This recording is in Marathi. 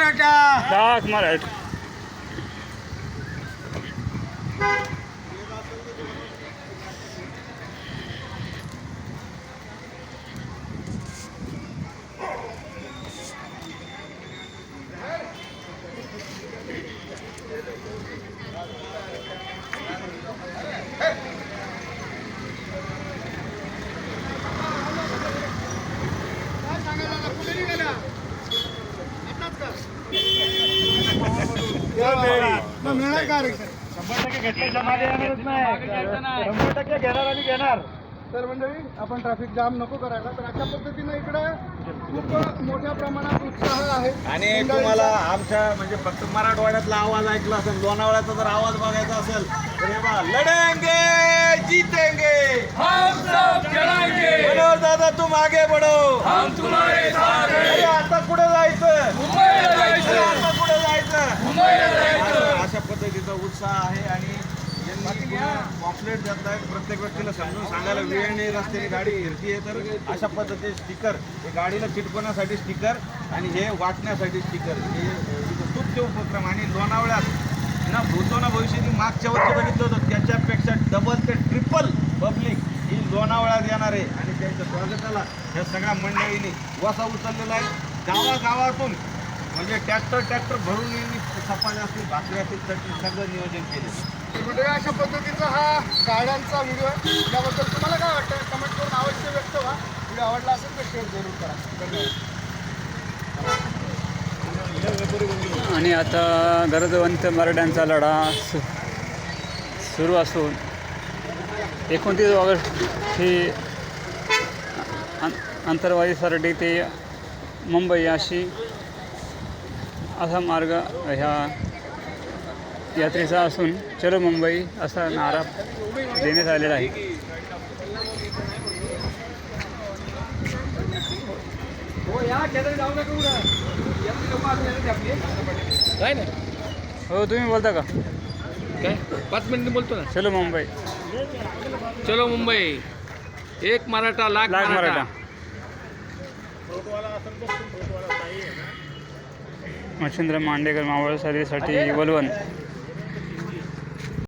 मराठा. लाख मराठा. मिळणार का आरक्षण? 100% घेतल्याच्या मागे येणारच नाही. 100% घेणार आणि घेणार. तर मंडळी, आपण ट्रॅफिक जाम नको करायला. तर अशा पद्धतीनं इकडे खूप मोठ्या प्रमाणात उत्साह आहे. आणि तुम्हाला आमच्या म्हणजे फक्त मराठवाड्यातला आवाज ऐकला असेल, लोणावळ्याचा जर आवाज बघायचा असेल तर हे बघा, लढेंगे जीतेंगे हम सब चढ़ाएंगे, मनोज दादा तुम आगे बढ़ो, हम तुम्हारे साथ हैं. अरे आता कुठे जायचं, मुंबईला जायचं, आता कुठे जायचं. मुंबईला जायचं. अशा पद्धतीचा उत्साह आहे. आणि पॉम्पलेट देत आहेत, प्रत्येक व्यक्तीला समजून सांगायला वेळ नाही, रस्त्याने गाडी फिरतीये तर अशा पद्धतीचे स्टिकर, हे गाडीला चिटकवण्यासाठी स्टिकर आणि हे वाटण्यासाठी स्टिकर, हे स्तुत्य उपक्रम. आणि लोणावळ्यात ना भूतो ना भविष्यात मागच्या वर्षी बघितलं होतं, त्याच्यापेक्षा डबल ते ट्रिपल पब्लिक ही लोणावळ्यात येणार आहे. आणि त्यांच्या स्वागताला ह्या सगळ्या मंडळींनी वसा उचललेला आहे. गावागावातून म्हणजे ट्रॅक्टर भरून चपात्या असतील, भाकरी असतील, चटणी सगळं नियोजन केलं. म्हणजे अशा पद्धतीचा हा गाड्यांचा व्हिडिओ आहे. याबद्दल तुम्हाला काय वाटतं कमेंट करून अवश्य व्यक्त व्हा. व्हिडिओ आवडला असेल तर शेअर जरूर करा. धन्यवाद. आणि आता गरजवंत मराठ्यांचा लढा सुरू असून 29 ऑगस्ट ही आंतरवादी सरडी ते मुंबई असा मार्ग ह्या यात्रेचा असून चलो मुंबई असा नारा देण्यात आलेला आहे. काय नाही, हो तुम्ही बोलता का? काय 5 मिनिट बोलतो ना. चलो मुंबई, चलो मुंबई, एक मराठा लाख लाख मराठा. मच्छिंद्र मांडेकर मावळ सर्व्हिससाठी वलवण.